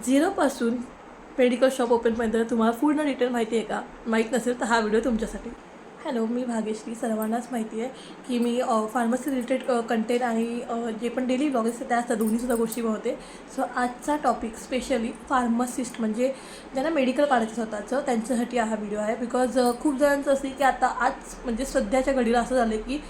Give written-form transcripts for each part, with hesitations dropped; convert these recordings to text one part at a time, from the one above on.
झिरोपासून medical shop ओपनपर्यंत तुम्हाला पूर्ण detail माहिती आहे का? माहीत नसेल तर हा व्हिडिओ तुमच्यासाठी. हॅलो, मी भाग्यश्री. सर्वांनाच माहिती आहे की मी फार्मसी रिलेटेड कंटेंट आणि जे पण डेली ब्लॉग असते त्या दोन्हीसुद्धा गोष्टी बनवते. सो आजचा टॉपिक स्पेशली फार्मासिस्ट म्हणजे ज्यांना मेडिकल काढायचं स्वतःचं त्यांच्यासाठी हा व्हिडिओ आहे. बिकॉज खूप जणांचं असं की आता आज म्हणजे सध्याच्या घडीला असं झालं की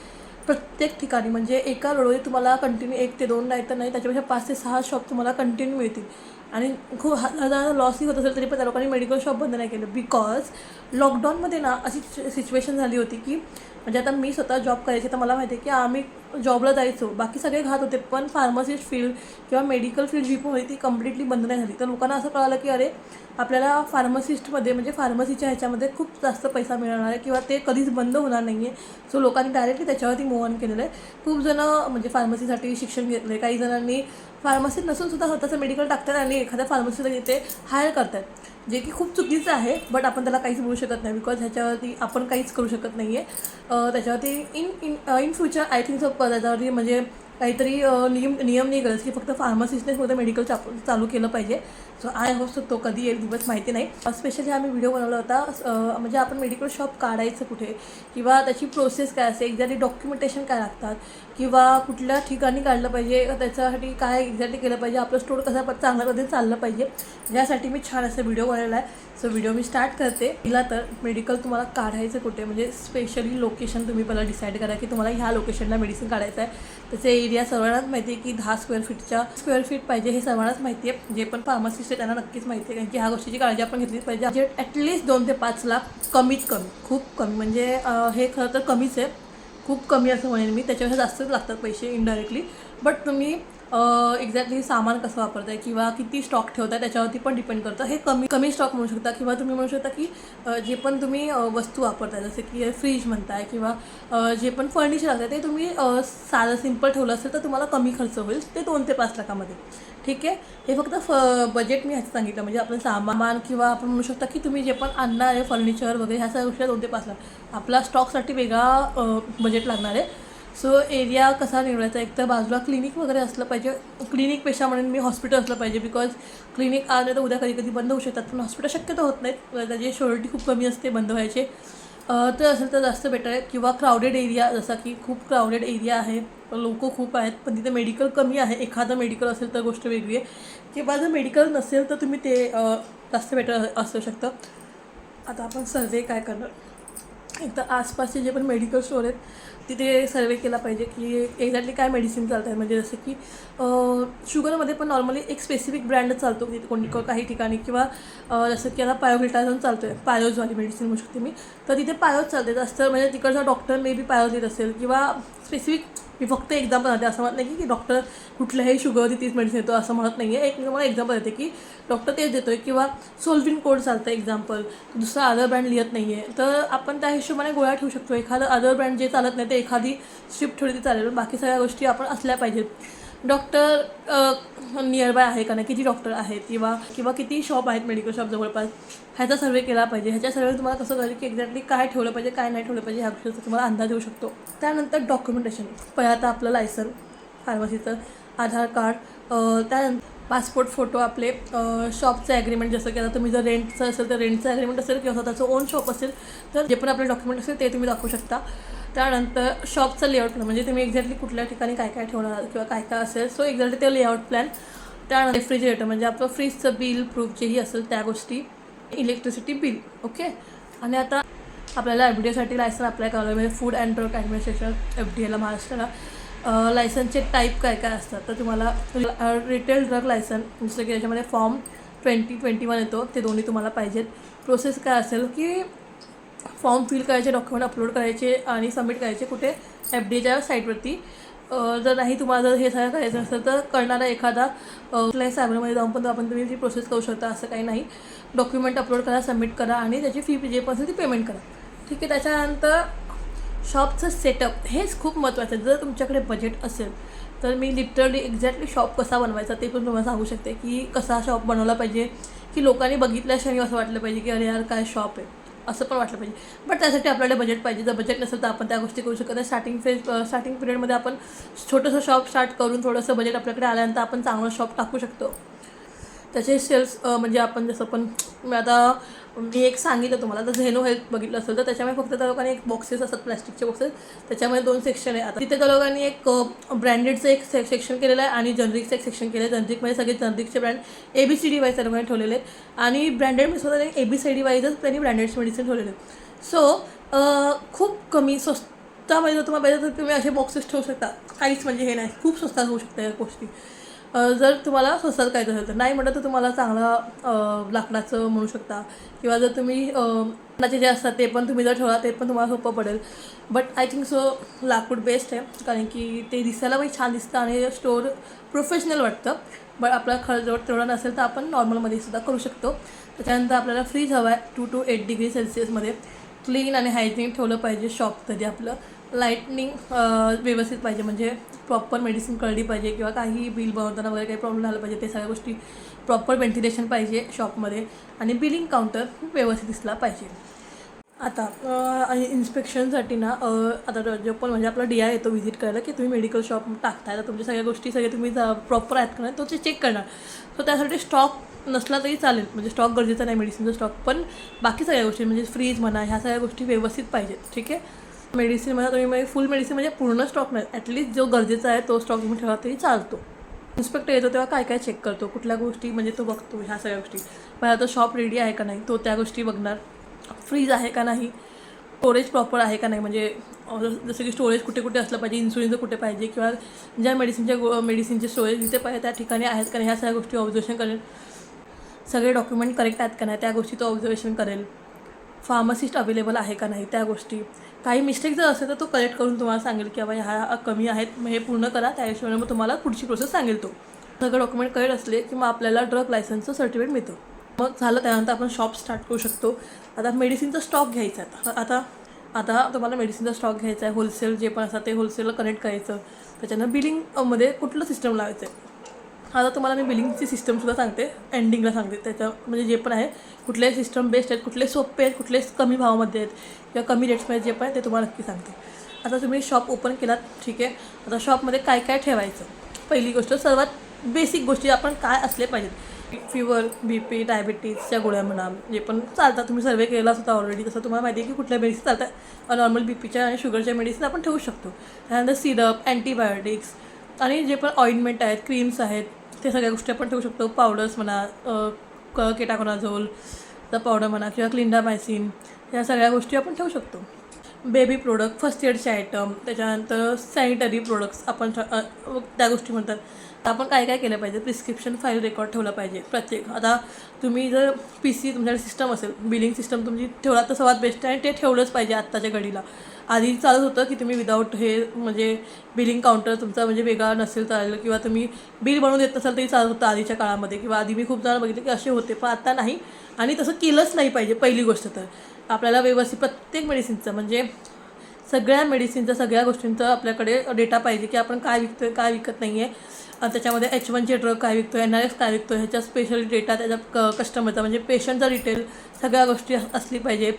प्रत्येक ठिकाणी म्हणजे एका रोडवर तुम्हाला कंटिन्यू 1 ते 2 नाही तर नाही त्याच्यापेक्षा 5 ते 6 शॉप तुम्हाला कंटिन्यू मिळतील. आणि खूप हजार लॉसही होत असेल तरी पण त्या लोकांनी मेडिकल शॉप बंद नाही केलं. बिकॉज लॉकडाऊनमध्ये ना अशी सिच्युएशन झाली होती की म्हणजे आता मी स्वतः जॉब करायची तर मला माहिती आहे की आम्ही जॉबला जायचो, बाकी सगळे घात होते, पण फार्मसिस्ट फील्ड किंवा मेडिकल फील्ड जी पण होती ती कम्प्लिटली बंद नाही झाली. तर लोकांना असं कळालं की अरे आपल्याला फार्मसिस्टमध्ये म्हणजे फार्मसीच्या ह्याच्यामध्ये खूप जास्त पैसा मिळणार आहे किंवा ते कधीच बंद होणार नाही आहे. सो लोकांनी डायरेक्टली त्याच्यावरती मूव ऑन केलेलं आहे. खूप जणं म्हणजे फार्मसीसाठी शिक्षण घेतलं आहे, काही जणांनी फार्मसीत नसूनसुद्धा स्वतःचं मेडिकल टाकतात आणि एखाद्या फार्मसीला इथे हायर करतात, जे की खूप चुकीचं आहे. बट आपण त्याला काहीच बोलू शकत नाही बिकॉज ह्याच्यावरती आपण काहीच करू शकत नाही आहे. त्याच्यावरती in future I think so त्याच्यावरती म्हणजे काहीतरी नियम नाही गरज की फक्त फार्मसिस्टनेच फक्त मेडिकल चालू केलं पाहिजे. सो आय होप सो तो कधी येईल दिवस माहिती नाही. स्पेशली आम्ही व्हिडिओ बनवला होता म्हणजे आपण मेडिकल शॉप काढायचं कुठे किंवा त्याची प्रोसेस काय असते, एक्झॅक्टली डॉक्युमेंटेशन काय लागतात किंवा कुठल्या ठिकाणी काढलं पाहिजे, त्याच्यासाठी काय एक्झॅक्टली केलं पाहिजे, आपलं स्टोर कसा चांगल्या पद्धतीने चाललं पाहिजे, यासाठी मी छान असा व्हिडिओ बनवला आहे. सो व्हिडिओ मी स्टार्ट करते. पहिला तर मेडिकल तुम्हाला काढायचं कुठे म्हणजे स्पेशली लोकेशन तुम्ही पहिला डिसाईड करा की तुम्हाला ह्या लोकेशनला मेडिसिन काढायचं आहे. त्याचे एरिया सर्वांनाच माहिती आहे की 10 स्क्वेअर फीट पाहिजे, हे सर्वांनाच माहिती आहे. जे पण फार्मासिस्ट आहे त्यांना नक्कीच माहिती आहे, कारण की ह्या गोष्टीची काळजी आपण घेतलीच पाहिजे. म्हणजे ॲटलिस्ट 2 ते 5 लाख कमीत कमी, खूप कमी म्हणजे हे खरं तर कमीच आहे, खूप कमी असं म्हणेन मी. त्याच्यापेक्षा जास्तच लागतात पैसे इनडायरेक्टली. बट तुम्ही एक्झॅक्टली सामान कसं वापरताय किंवा किती स्टॉक ठेवताय त्याच्यावरती पण डिपेंड करतं. हे कमी स्टॉक म्हणू शकता किंवा तुम्ही म्हणू शकता की जे पण तुम्ही वस्तू वापरताय जसे की फ्रीज म्हणताय किंवा जे पण फर्निचर असतं ते तुम्ही साधं सिम्पल ठेवलं असेल तर तुम्हाला कमी खर्च होईल, ते 2 ते 5 लाखामध्ये. ठीक आहे, हे फक्त बजेट मी ह्याचं सांगितलं. म्हणजे आपलं सामान किंवा आपण म्हणू शकता की तुम्ही जे पण आणणार आहे फर्निचर वगैरे ह्या सगळ्या गोष्टी 2 ते 5 लाख. आपला स्टॉकसाठी वेगळा बजेट लागणार आहे. सो एरिया कसा निवडायचा, एक तर बाजूला क्लिनिक वगैरे असलं पाहिजे. क्लिनिकपेक्षा म्हणून मी हॉस्पिटल असलं पाहिजे, बिकॉज क्लिनिक आज नाही तर उद्या कधी कधी बंद होऊ शकतात, पण हॉस्पिटल शक्यतो होत नाहीत, त्याची श्युरिटी खूप कमी असते बंद व्हायचे. तर असेल तर जास्त बेटर आहे. किंवा क्राऊडेड एरिया, जसा की खूप क्राऊडेड एरिया आहे, लोक खूप आहेत पण तिथे मेडिकल कमी आहे, एखादं मेडिकल असेल तर गोष्ट वेगळी आहे. किंवा जर मेडिकल नसेल तर तुम्ही ते जास्त बेटर असू शकतं. आता आपण सर्वे काय करणार, एक तर आसपासचे जे पण मेडिकल स्टोर आहेत तिथे सर्वे केला पाहिजे की एक्झॅक्टली काय मेडिसिन चालत आहे. म्हणजे जसं की शुगरमध्ये पण नॉर्मली एक स्पेसिफिक ब्रँड चालतो काही ठिकाणी, किंवा जसं की आता पायोग्लिटाझोन चालतो आहे, पायोजवाली मेडिसिन म्हणू शकते मी, तर तिथे पायोज चालते जास्त. म्हणजे तिकडचा डॉक्टर मे बी पायोज देत असेल किंवा स्पेसिफिक. मी फक्त एक्झाम्पल देते, असं म्हणत नाही की डॉक्टर कुठल्याही शुगरवरती तीच मेडिसिन देतो असं म्हणत नाही आहे. एक मला एक्झाम्पल देते की डॉक्टर तेच देतो आहे, किंवा सोल्विन कोड चालतं एक्झाम्पल, दुसरा अदर ब्रँड लिहित नाही आहे, तर आपण त्या हिशोबाने गोळ्या ठेवू शकतो. एखादं अदर ब्रँड जे चालत नाही ते एखादी स्ट्रिप ठेवली ती चालेल, बाकी सगळ्या गोष्टी आपण असल्या पाहिजेत. डॉक्टर नियरबाय आहे का नाही, किती डॉक्टर आहेत किंवा किती शॉप आहेत मेडिकल शॉप जवळपास, ह्याचा सर्वे केला पाहिजे. ह्याच्या सर्वे तुम्हाला कसं कळेल की एक्झॅक्टली काय ठेवलं पाहिजे काय नाही ठेवलं पाहिजे, ह्या गोष्टीचा तुम्हाला अंदाज येऊ शकतो. त्यानंतर डॉक्युमेंटेशन, पहिला तर आपलं लायसन फार्मसीचं, आधार कार्ड, त्यानंतर पासपोर्ट फोटो, आपले शॉपचं ॲग्रीमेंट, जसं की आता तुम्ही जर रेंटचं असेल तर रेंटचं ॲग्रीमेंट असेल किंवा स्वतःचं ओन शॉप असेल तर जे पण आपले डॉक्युमेंट असेल ते तुम्ही दाखवू शकता. त्यानंतर शॉपचं लेआउट प्लॅन, म्हणजे तुम्ही एक्झॅक्टली कुठल्या ठिकाणी काय काय ठेवणार किंवा काय काय असेल, सो एक्झॅक्टली ते लेआउट प्लॅन. त्यानंतर रेफ्रिजरेटर म्हणजे आपलं फ्रीजचं बिल प्रूफ जेही असेल त्या गोष्टी, इलेक्ट्रिसिटी बिल. ओके, आणि आता आपल्याला FDAसाठी लायसन अप्लाय करावं म्हणजे फूड अँड ड्रग ॲडमिनिस्ट्रेशन, FDAला महाराष्ट्राला. लायसनचे टाईप काय काय असतात, तर तुम्हाला रिटेल ड्रग लायसन, जसं की त्याच्यामध्ये फॉर्म 2021 येतो, ते दोन्ही तुम्हाला पाहिजेत. प्रोसेस काय असेल की फॉर्म फिल करायचे, डॉक्युमेंट अपलोड करायचे आणि सबमिट करायचे कुठे, FDAच्या साईटवरती. जर नाही तुम्हाला जर हे सगळं करायचं असेल तर करणारा एखादा कुठल्याही सायबरमध्ये जाऊन पण आपण तुम्ही ती प्रोसेस करू शकता, असं काही नाही. डॉक्युमेंट अपलोड करा, सबमिट करा आणि त्याची फी जे पण असेल ती पेमेंट करा. ठीक आहे, त्याच्यानंतर शॉपचं सेटअप हेच खूप महत्त्वाचं आहे. जर तुमच्याकडे बजेट असेल तर मी लिटरली एक्झॅक्टली शॉप कसा बनवायचा ते पण तुम्हाला सांगू शकते, की कसा शॉप बनवला पाहिजे की लोकांनी बघितल्याशिवाय असं वाटलं पाहिजे की अरे यार काय शॉप आहे, असं पण वाटलं पाहिजे. बट त्यासाठी आपल्याला बजेट पाहिजे. जर बजेट नसेल तर आपण त्या गोष्टी करू शकत नाही. स्टार्टिंग पिरियडमध्ये आपण छोटंसं शॉप स्टार्ट करून थोडंसं बजेट आपल्याकडे आल्यानंतर आपण चांगलं शॉप टाकू शकतो. त्याचे सेल्स म्हणजे आपण जसं पण मी एक सांगितलं तुम्हाला तर झेनो हेल्थ बघितलं असेल तर त्याच्यामध्ये फक्त त्या लोकांनी एक बॉक्सेस असतात प्लॅस्टिकचे बॉक्सेस, त्याच्यामध्ये 2 सेक्शन आहे. आता तिथे त्या लोकांनी एक ब्रँडेडचं एक सेक्शन केलेलं आहे आणि जनरिकचं एक सेक्शन केलं आहे. जनरिकमध्ये सगळे जनरिकचे ब्रँड ABCD वाईज त्या लोकांनी ठेवलेले आहेत आणि ब्रँडेडमध्ये सुद्धा एक ABCD वाईजच त्यांनी ब्रँडेड मेडिसिन ठेवलेले आहेत. सो खूप कमी स्वस्तामध्ये जर तुम्हाला पाहिजे तर तुम्ही असे बॉक्सेस ठेवू शकता. काहीच म्हणजे हे नाही, खूप स्वस्तात होऊ शकतं या गोष्टी. जर तुम्हाला स्वस्तात काय असेल तर नाही म्हटलं तर तुम्हाला चांगला लाकडाचं म्हणू शकता किंवा जर तुम्ही लाकडाचे जे असतात ते पण तुम्ही जर ठेवला ते पण तुम्हाला सोपं पडेल. बट आय थिंक सो लाकूड बेस्ट आहे कारण की ते दिसायला पण छान दिसतं आणि स्टोअर प्रोफेशनल वाटतं. बट आपला खर्च तेवढा नसेल तर आपण नॉर्मलमध्ये सुद्धा करू शकतो. त्याच्यानंतर आपल्याला फ्रीज हवा आहे 2 to 8 डिग्री सेल्सिअसमध्ये. क्लीन आणि हायजीन ठेवलं पाहिजे शॉप तरी आपलं. लाईटनिंग व्यवस्थित पाहिजे म्हणजे प्रॉपर मेडिसिन कळली पाहिजे किंवा काही बिल बनवताना वगैरे काही प्रॉब्लेम झाला पाहिजे. ते सगळ्या गोष्टी प्रॉपर व्हेंटिलेशन पाहिजे शॉपमध्ये आणि बिलिंग काउंटर व्यवस्थित दिसला पाहिजे. आता आणि इन्स्पेक्शनसाठी ना आता जो पण म्हणजे आपला DI येतो व्हिजिट करायला की तुम्ही मेडिकल शॉप टाकताय तर तुमच्या सगळ्या गोष्टी तुम्ही प्रॉपर आहेत करणार तो ते चेक करणार. सो त्यासाठी स्टॉक नसला तरी चालेल म्हणजे स्टॉक गरजेचा नाही मेडिसिनचा स्टॉक, पण बाकी सगळ्या गोष्टी म्हणजे फ्रीज म्हणा ह्या सगळ्या गोष्टी व्यवस्थित पाहिजेत. ठीक आहे. मेडिसिन म्हणा तुम्ही फुल मेडिसिन म्हणजे पूर्ण स्टॉक नाही, ॲटलिस्ट जो गरजेचा आहे तो स्टॉक तुम्ही ठेवा तरी चालतो. इन्स्पेक्टर येतो तेव्हा काय काय चेक करतो, कुठल्या गोष्टी म्हणजे तो बघतो ह्या सगळ्या गोष्टी. पहिला तो शॉप रेडी आहे का नाही तो त्या गोष्टी बघणार. फ्रीज आहे का नाही, स्टोरेज प्रॉपर आहे का नाही म्हणजे जसं की स्टोरेज कुठे कुठे असलं पाहिजे, इन्सुलिनचं कुठे पाहिजे किंवा ज्या मेडिसिनचे स्टोरेज जिथे पाहिजे त्या ठिकाणी आहेत का नाही ह्या सगळ्या गोष्टी ऑब्झर्वेशन करेल. सगळे डॉक्युमेंट करेक्ट आहेत का नाही त्या गोष्टी तो ऑब्झर्वेशन करेल. फार्मासिस्ट अवेलेबल आहे का नाही त्या गोष्टी. काही मिस्टेक जर असेल तर तो करेक्ट करून तुम्हाला सांगेल की बाबा ह्या कमी आहेत मग हे पूर्ण करा, त्या हिशोबाने मग तुम्हाला पुढची प्रोसेस सांगेल. तो सगळं डॉक्युमेंट करेक्ट असले की मग आपल्याला ड्रग लायसन्सचं सर्टिफिकेट मिळतं. मग झालं त्यानंतर आपण शॉप स्टार्ट करू शकतो. आता मेडिसिनचा स्टॉक घ्यायचा आहे. आता तुम्हाला मेडिसिनचा स्टॉक घ्यायचा आहे. होलसेल जे पण असतात ते होलसेलला कनेक्ट करायचं. त्याच्यानं बिलिंगमध्ये कुठलं सिस्टम लावायचं आहे. आता तुम्हाला मी बिलिंगची सिस्टमसुद्धा सांगते, एंडिंगला सांगते. त्याचं म्हणजे जे पण आहे कुठले सिस्टम बेस्ट आहेत, कुठले सोपे आहेत, कुठले कमी भावामध्ये आहेत किंवा कमी रेट्समध्ये जे पण आहे ते तुम्हाला नक्की सांगते. आता तुम्ही शॉप ओपन केलात, ठीक आहे. आता शॉपमध्ये काय काय ठेवायचं. पहिली गोष्ट सर्वात बेसिक गोष्टी आपण काय असले पाहिजेत. फीवर, BP, डायबिटीजच्या गोळ्या म्हणा जे पण चालतात. तुम्ही सर्वे केलाच होता ऑलरेडी, तसं तुम्हाला माहिती आहे की कुठल्या मेडिसिन चालतात. नॉर्मल BPच्या आणि शुगरच्या मेडिसिन आपण ठेवू शकतो. त्यानंतर सिरप, अँटीबायोटिक्स आणि जे पण ऑइंटमेंट आहेत, क्रीम्स आहेत ते सगळ्या गोष्टी आपण ठेवू शकतो. पावडर्स म्हणा, केटाकोनाझोलचा पावडर म्हणा किंवा क्लिंडामायसिन या सगळ्या गोष्टी आपण ठेवू शकतो. बेबी प्रोडक्ट, फर्स्ट एडचे आयटम, त्याच्यानंतर सॅनिटरी प्रोडक्ट्स आपण त्या गोष्टी म्हणतात. आपण काय काय केलं पाहिजे. प्रिस्क्रिप्शन फाईल रेकॉर्ड ठेवला पाहिजे प्रत्येक. आता तुम्ही जर PC तुमच्याकडे सिस्टम असेल, बिलिंग सिस्टम तुमची ठेवला तर सर्वात बेस्ट आहे आणि ते ठेवलंच पाहिजे आत्ताच्या घडीला. आधी चालत होतं की तुम्ही विदाऊट हे म्हणजे बिलिंग काउंटर तुमचा म्हणजे वेगळा नसेल चालेल किंवा तुम्ही बिल बनवून देत नसाल तरी चालत होतं आधीच्या काळामध्ये किंवा आधी मी खूप जण बघितले की असे होते, पण आता नाही आणि तसं केलंच नाही पाहिजे. पहिली गोष्ट तर आपल्याला व्यवस्थित प्रत्येक मेडिसिनचं म्हणजे सगळ्या मेडिसिनचा सगळ्या गोष्टींचा आपल्याकडे डेटा पाहिजे की आपण काय विकतो आहे काय विकत नाही आहे. त्याच्यामध्ये H1चे ड्रग काय विकतो आहे, NRS काय विकतो आहे ह्याचा स्पेशल डेटा त्याच्या कस्टमरचा म्हणजे पेशंटचा डिटेल सगळ्या गोष्टी असली पाहिजे.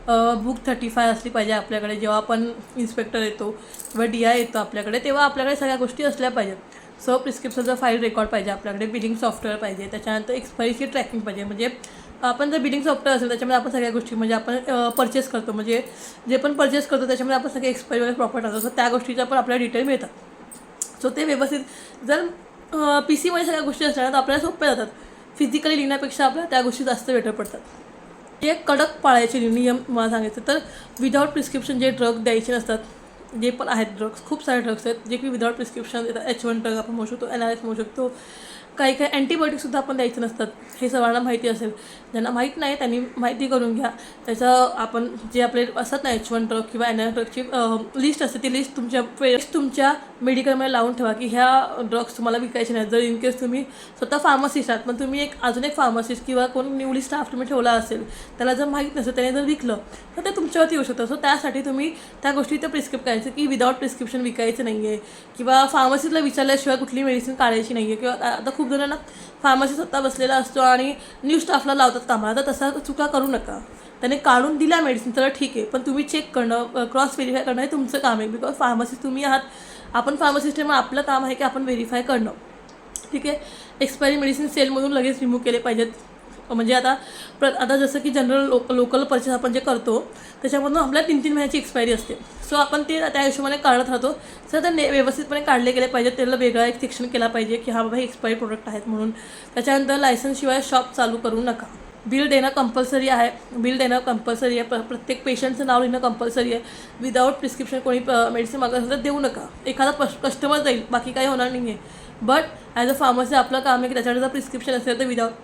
बुक 35 असली पाहिजे आपल्याकडे. जेव्हा आपण इन्स्पेक्टर येतो किंवा DI येतो आपल्याकडे तेव्हा आपल्याकडे सगळ्या गोष्टी असल्या पाहिजेत. सो प्रिस्क्रिप्शनचा फाईल रेकॉर्ड पाहिजे आपल्याकडे. बिलिंग सॉफ्टवेअर पाहिजे. त्याच्यानंतर एक्सपायरीची ट्रॅकिंग पाहिजे. म्हणजे आपण जर बिलिंग सॉफ्टवेअर असेल त्याच्यामध्ये आपण सगळ्या गोष्टी म्हणजे आपण परचेस करतो म्हणजे जे पण परचेस करतो त्याच्यामध्ये आपण सगळे एक्सपायरी वगैरे प्रॉपर टाकतो. सो त्या गोष्टीचा पण आपल्याला डिटेल मिळतात. सो ते व्यवस्थित जर PCमध्ये सगळ्या गोष्टी असल्या तर आपल्याला सोप्या जातात. फिजिकली लिहिण्यापेक्षा आपल्याला त्या गोष्टी जास्त बेटर पडतात. हे कडक पाळायचे नियम मला सांगायचं तर विदाऊट प्रिस्क्रिप्शन जे ड्रग द्यायचे नसतात, जे पण आहेत ड्रग्स, खूप सारे ड्रग्स आहेत जे की विदाऊट प्रिस्क्रिप्शन देतात. H1 ड्रग आपण म्हणू शकतो, NRS म्हणू शकतो. काही अँटीबायोटिकसुद्धा आपण द्यायचे नसतात. हे सर्वांना माहिती असेल. ज्यांना माहीत नाही त्यांनी माहिती करून घ्या. त्याचं आपण जे आपले असतात ना H1 ड्रग किंवा NRS ड्रगची लिस्ट असते ती लिस्ट तुमच्या मेडिकलमध्ये लावून ठेवा की ह्या ड्रग्स तुम्हाला विकायचे नाहीत. जर इन केस तुम्ही स्वतः फार्मसिस्ट आहात पण तुम्ही अजून एक फार्मसिस्ट किंवा कोण न्यूली स्टाफ तुम्ही ठेवला असेल त्याला जर माहीत नसेल त्याने जर विकलं तर ते तुमच्यावरती येऊ शकतं. सो त्यासाठी तुम्ही त्या गोष्टी ते प्रिस्क्रिप्ट करायचं की विदाऊट प्रिस्क्रिप्शन विकायचं नाही आहे किंवा फार्मसीला विचारल्याशिवाय कुठली मेडिसिन काढायची नाही आहे. किंवा आता खूप जणांना फार्मसी स्वतः बसलेला असतो आणि न्यू स्टाफला लावतात कामाला, तर तसा चुका करू नका. त्याने काढून दिल्या मेडिसिन तर ठीक आहे, पण तुम्ही चेक करणं, क्रॉस व्हेरीफाय करणं हे तुमचं काम आहे. बिकॉज फार्मसिस्ट तुम्ही आहात, आपण फार्मसिस्ट आहे, मग आपलं काम आहे की आपण व्हेरीफाय करणं ठीक आहे. एक्सपायरी मेडिसिन सेलमधून लगेच रिमूव्ह केले पाहिजेत. म्हणजे आता जसं की जनरल लोकल परचेस आपण जे करतो त्याच्यामधून आपल्याला 3-3 महिन्याची एक्सपायरी असते. सो आपण ते त्या हिशोबाने काढत राहतो. सर ते व्यवस्थितपणे काढले गेले पाहिजेत. त्याला वेगळा एक सेक्शन केला पाहिजे की हा बाबा हे एक्सपायरी प्रोडक्ट आहेत म्हणून. त्याच्यानंतर लायसन्सशिवाय शॉप चालू करू नका. बिल देणं कंपल्सरी आहे. प्रत्येक पेशंटचं नाव लिहिणं कंपल्सरी आहे. विदाऊट प्रिस्क्रिप्शन कोणी मेडिसिन मागत असेल तर देऊ नका. एखादा कस्टमर जाईल, बाकी काही होणार नाही आहे. बट ॲज अ फार्मसी आपलं काम आहे की त्याच्याकडे जर प्रिस्क्रिप्शन असेल तर विदाऊट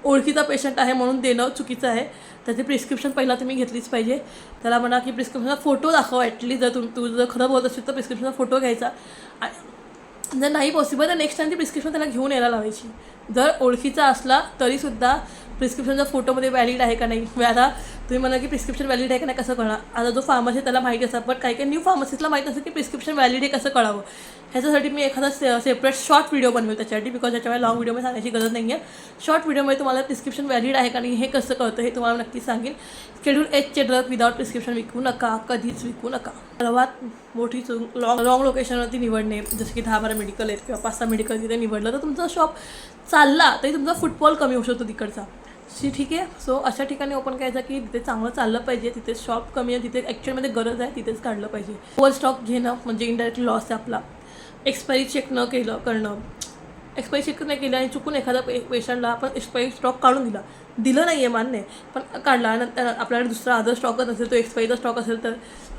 ओळखीचा पेशंट आहे म्हणून देणं चुकीचं आहे. त्याची प्रिस्क्रिप्शन पहिला तुम्ही घेतलीच पाहिजे. त्याला म्हणा की प्रिस्क्रिप्शनचा फोटो दाखव ॲटलीस्ट. तू जर खरं बोलत असेल तर प्रिस्क्रिप्शनचा फोटो घ्यायचा. जर नाही पॉसिबल तर नेक्स्ट टाइम ती प्रिस्क्रिप्शन त्याला घेऊन यायला लावायची. जर ओळखीचा असला तरीसुद्धा प्रिस्क्रिप्शनचा फोटोमध्ये व्हॅलिड आहे का नाही. आता तुम्ही म्हणा की प्रिस्क्रिप्शन व्हॅलिड आहे का नाही कसं कळणार. आता जो फार्मसी त्याला माहिती असतात, बट काही न्यू फार्मसिस्टला माहीत असतं की प्रिस्क्रिप्शन व्हॅलिड आहे कसं कळावं. ह्याच्यासाठी मी एखादा सेपरेट शॉर्ट व्हिडिओ बनवेल त्याच्यासाठी. बिकॉज त्याच्यामुळे लॉंग व्हिडिओमध्ये सांगायची गरज नाही आहे. शॉर्ट व्हिडिओमध्ये तुम्हाला प्रिस्क्रिप्शन व्हॅलिड आहे का नाही हे कसं कळतं हे तुम्हाला नक्की सांगेन. शेड्यूल एचचे ड्रग विदाऊट प्रिस्क्रिप्शन विकू नका, कधीच विकू नका. सर्वात मोठी चूक लॉंग लोकेशनवरती निवडणे. जसं की 10-12 मेडिकल आहेत किंवा 5-6 मेडिकल तिथे निवडलं तर तुमचा शॉप चालला तरी तुमचा फुटफॉल कमी होऊ शकतो तिकडचा. ठीक आहे. सो अशा ठिकाणी ओपन करायचं की तिथे चांगलं चाललं पाहिजे, तिथे शॉप कमी आहे, तिथे ॲक्च्युअलमध्ये गरज आहे तिथेच काढलं पाहिजे. ओव्हर स्टॉक घेणं म्हणजे इनडायरेक्टली लॉस आहे आपला. एक्सपायरी चेक न करणं. एक्सपायरी चेक नाही केलं आणि चुकून एखाद्या पेशंटला आपण एक्सपायरी स्टॉक काढून दिलं नाही आहे मान्य आहे, पण काढला नंतर आपल्याकडे दुसरा अदर स्टॉकच नसेल, तो एक्सपायरीचा स्टॉक असेल तर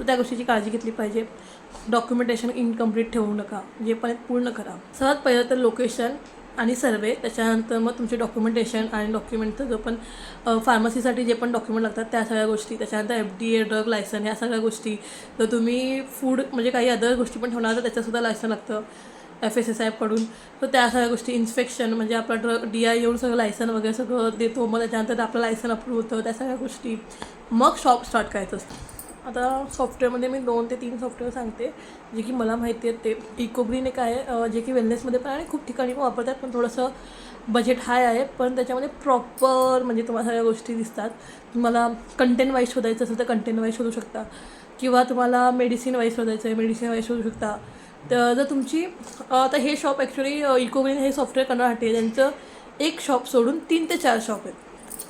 त्या गोष्टीची काळजी घेतली पाहिजे. डॉक्युमेंटेशन इनकम्प्लीट ठेवू नका. जे पण पूर्ण करा. सर्वात पहिलं तर लोकेशन आणि सर्वे. त्याच्यानंतर मग तुमचे डॉक्युमेंटेशन आणि डॉक्युमेंटचं जो पण फार्मसीसाठी जे पण डॉक्युमेंट लागतात त्या सगळ्या गोष्टी. त्याच्यानंतर FDA ड्रग लायसन ह्या सगळ्या गोष्टी. तर तुम्ही फूड म्हणजे काही अदर गोष्टी पण ठेवणार तर त्याच्यासुद्धा लायसन लागतं FSSAIकडून. तर त्या सगळ्या गोष्टी. इन्स्पेक्शन म्हणजे आपला DI येऊन सगळं लायसन वगैरे सगळं देतो. मग त्याच्यानंतर आपलं लायसन अप्रूव्ह होतं. त्या सगळ्या गोष्टी. मग शॉप स्टार्ट करायचं असतं. आता सॉफ्टवेअरमध्ये मी 2 ते 3 सॉफ्टवेअर सांगते जे की मला माहिती आहेत. ते इकोग्रीन एक आहे जे की वेलनेसमध्ये पण आणि खूप ठिकाणी पण वापरतात, पण थोडंसं बजेट हाय आहे. पण त्याच्यामध्ये प्रॉपर म्हणजे तुम्हाला सगळ्या गोष्टी दिसतात. तुम्हाला कंटेंट वाईज शोधायचं असेल तर कंटेंट वाईज शोधू शकता किंवा तुम्हाला मेडिसिन वाईज शोधायचं आहे मेडिसिन वाईज शोधू शकता. तर जर तुमची आता हे शॉप ॲक्च्युली इकोग्रीन हे सॉफ्टवेअर करण्यासाठी आहे. त्यांचं एक शॉप सोडून 3 ते 4 शॉप आहेत.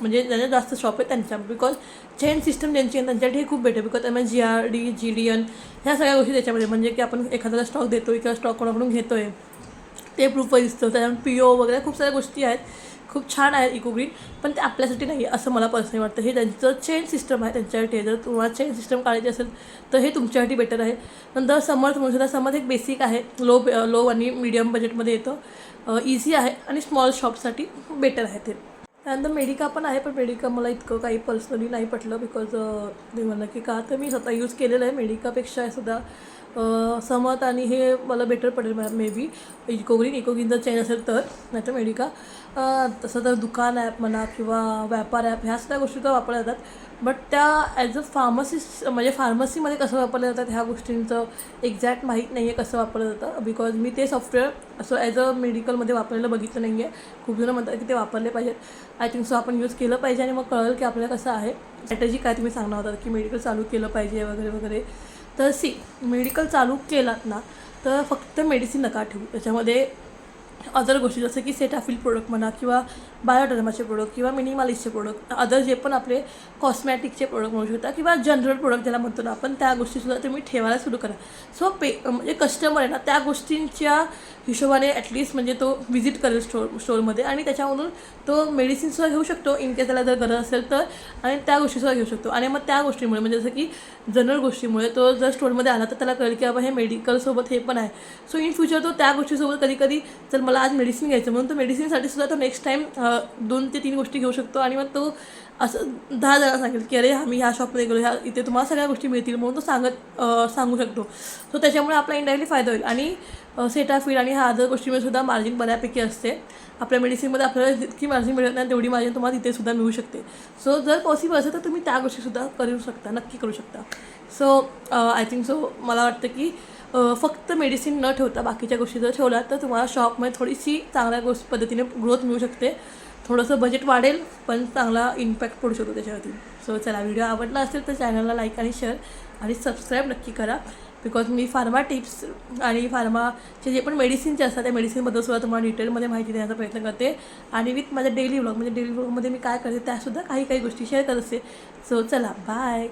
म्हणजे ज्यांच्या जास्त शॉप आहे त्यांच्या. बिकॉज चेन सिस्टम ज्यांची आहे त्यांच्यासाठी हे खूप बेटर. बिकॉज त्यामुळे GRD GDN ह्या सगळ्या गोष्टी त्याच्यामध्ये. म्हणजे की आपण एखाद्याला स्टॉक देतो किंवा स्टॉक कोणाकडून घेतो आहे ते प्रूफ दिसतं. त्याच्यामुळे PO वगैरे खूप साऱ्या गोष्टी आहेत. खूप छान आहे इकोग्रीन, पण ते आपल्यासाठी नाही आहे असं मला पर्सनली वाटतं. हे त्यांचं चेन सिस्टम आहे त्यांच्यासाठी. जर तुम्हाला चेन सिस्टम काढायची असेल तर हे तुमच्यासाठी बेटर आहे. नंतर समर्थ म्हणून सुद्धा समर्थ एक बेसिक आहे. लो आणि मीडियम बजेटमध्ये येतं. इझी आहे आणि स्मॉल शॉपसाठी बेटर आहे ते. त्यानंतर मेडिका पण आहे, पण मेडिका मला इतकं काही पर्सनली नाही पटलं. बिकॉज मी म्हणलं की का तर मी स्वतः यूज केलेलं आहे. मेडिकापेक्षा सुद्धा समर्थ आणि हे मला बेटर पडेल मे बी. इकोग्रीन जर चेन असेल तर, नाही तर मेडिका. तसं तर दुकान ॲप म्हणा किंवा व्यापार ॲप ह्या सगळ्या गोष्टी तर वापरल्या जातात. बट त्या ॲज अ फार्मसिस्ट म्हणजे फार्मसीमध्ये कसं वापरल्या जातात ह्या गोष्टींचं एक्झॅक्ट माहीत नाही आहे कसं वापरलं जातं. बिकॉज मी ते सॉफ्टवेअर असं ॲज अ मेडिकलमध्ये वापरायला बघितलं नाही आहे. खूप जणं म्हणतात की ते वापरले पाहिजेत. आय थिंक सो आपण यूज केलं पाहिजे आणि मग कळेल की आपल्याला कसं आहे. स्ट्रॅटेजी काय तुम्ही सांगणार होता की मेडिकल चालू केलं पाहिजे वगैरे वगैरे. तर मेडिकल चालू केलात ना तर फक्त मेडिसिन नका ठेवू. त्याच्यामध्ये अदर गोष्टी जसं की सेटाफिल प्रोडक्ट म्हणा किंवा बायोडर्माचे प्रोडक्ट किंवा मिनिमालिस्टचे प्रोडक्ट, अदर जे पण आपले कॉस्मॅटिकचे प्रोडक्ट म्हणू शकता किंवा जनरल प्रोडक्ट ज्याला म्हणतो ना आपण, त्या गोष्टीसुद्धा तुम्ही ठेवायला सुरू करा. सो म्हणजे कस्टमर आहे ना त्या गोष्टींच्या हिशोबाने ॲटलिस्ट म्हणजे तो व्हिजिट करेल स्टोअरमध्ये आणि त्याच्यामधून तो मेडिसिनसुद्धा घेऊ शकतो इन केस त्याला जर गरज असेल तर, आणि त्या गोष्टीसुद्धा घेऊ शकतो. आणि मग त्या गोष्टीमुळे म्हणजे जसं की जनरल गोष्टीमुळे तो जर स्टोअरमध्ये आला तर त्याला कळेल की बाबा हे मेडिकलसोबत हे पण आहे. सो इन फ्युचर तो त्या गोष्टीसोबत कधी कधी जर मला आज मेडिसिन घ्यायचं म्हणून तो मेडिसिनसाठी सुद्धा तो नेक्स्ट टाईम 2 ते 3 गोष्टी घेऊ शकतो. आणि मग तो असं 10 जणांना सांगेल की अरे मी ह्या शॉपमध्ये गेलो, इथे तुम्हाला सगळ्या गोष्टी मिळतील म्हणून तो सांगू शकतो. सो त्याच्यामुळे आपला इनडायरेक्टली फायदा होईल. आणि सेटाफिल आणि ह्या अदर गोष्टीमुळे सुद्धा मार्जिन बऱ्यापैकी असते. आपल्या मेडिसिनमध्ये आपल्याला जितकी मार्जिन मिळत नाही तेवढी मार्जिन तुम्हाला तिथे सुद्धा मिळू शकते. सो जर पॉसिबल असेल तर तुम्ही त्या गोष्टीसुद्धा करू शकता, नक्की करू शकता. सो आय थिंक सो मला वाटतं की फक्त मेडिसिन न ठेवता बाकीच्या गोष्टी जर ठेवल्या तर तुम्हाला शॉपमध्ये थोडीशी चांगल्या पद्धतीने ग्रोथ मिळू शकते. थोडंसं बजेट वाढेल पण चांगला इम्पॅक्ट पडू शकतो त्याच्यावरती. सो चला, व्हिडिओ आवडला असेल तर चॅनलला लाईक आणि शेअर आणि सबस्क्राईब नक्की करा. बिकॉज मी फार्मा टिप्स आणि फार्माचे जे पण मेडिसिनचे असतात त्या मेडिसिनबद्दल सुद्धा तुम्हाला डिटेलमध्ये माहिती देण्याचा प्रयत्न करते आणि विथ माझ्या डेली व्लॉग म्हणजे डेली व्लॉगमध्ये मी काय करते त्यासुद्धा काही गोष्टी शेअर करत असते. सो चला बाय.